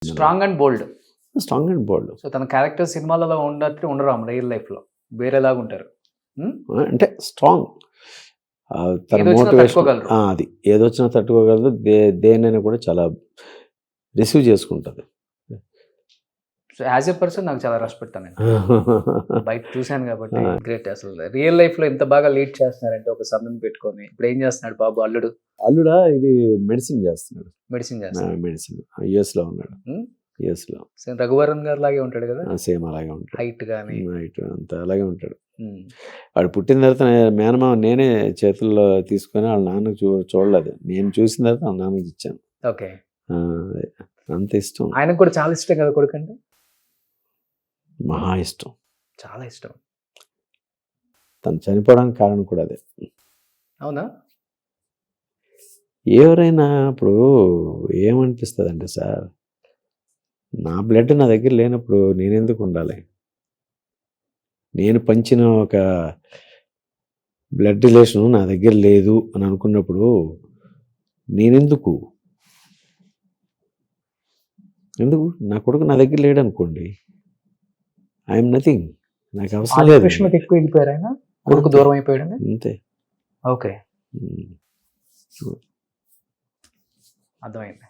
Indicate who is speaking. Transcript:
Speaker 1: Strong and bold.
Speaker 2: Strong and bold.
Speaker 1: So తన character సినిమాలలో ఉన్నట్టు ఉండరు రియల్ లైఫ్లో, వేరేలాగా ఉంటారు.
Speaker 2: అంటే స్ట్రాంగ్, తన
Speaker 1: ఏదొచ్చినా
Speaker 2: మోటివేషన్
Speaker 1: తట్టుకోగలరు.
Speaker 2: అది ఏదొచ్చినా తట్టుకోగలదు, దేన్నైనా కూడా చాలా రిసీవ్ చేసుకుంటుంది.
Speaker 1: సో యాజ్ ఎ పర్సన్ నాకు చాలా రెస్పెక్ట్ నేను బయట చూశాను కాబట్టి. గ్రేట్. అసలు రియల్ లైఫ్ లో ఎంత బాగా లీడ్ చేస్తున్నారంటే ఒక సబ్ని పెట్టుకొని. ఇప్పుడు ఏం చేస్తున్నాడు బాబు అల్లుడు?
Speaker 2: అల్లుడా ఇది మెడిసిన్ చేస్తున్నాడు.
Speaker 1: మెడిసిన్ చేస్తున్నాడు.
Speaker 2: మెడిసిన్ యుఎస్ లో ఉన్నాడు. యుఎస్ లో
Speaker 1: సేమ్ రఘువరన్ గారు లాగే ఉంటాడు కదా.
Speaker 2: సేమ్ అలాగే ఉంటాడు.
Speaker 1: హైట్ గానీ
Speaker 2: హైట్ అంతా అలాగే ఉంటాడు. వాడు పుట్టిన తర్వాత మేనమామ నేనే చేతుల్లో తీసుకొని వాళ్ళ నాన్నకు చూడలేదు, నేను చూసిన తర్వాత వాళ్ళ నాన్నకి ఇచ్చాను.
Speaker 1: ఓకే.
Speaker 2: అంత ఇష్టం.
Speaker 1: ఆయనకు కూడా చాలా ఇష్టం కదా కొడుకు అంటే.
Speaker 2: మహా ఇష్టం,
Speaker 1: చాలా ఇష్టం.
Speaker 2: తను చనిపోవడానికి కారణం కూడా అదే.
Speaker 1: అవునా?
Speaker 2: ఎవరైనా ఇప్పుడు ఏమనిపిస్తుంది అంటే, సార్ నా బ్లడ్ నా దగ్గర లేనప్పుడు నేనెందుకు ఉండాలి? నేను పంచిన ఒక బ్లడ్ రిలేషన్ నా దగ్గర లేదు అని అనుకున్నప్పుడు నేనెందుకు నా కొడుకు నా దగ్గర లేడు అనుకోండి, ఐఎమ్ నథింగ్, నాకు అవసరం లేదు.
Speaker 1: ఎక్కువ వెళ్ళిపోయారు ఆయన, కొడుకు దూరం అయిపోయాడు
Speaker 2: అంతే.
Speaker 1: ఓకే, అర్థమైంది.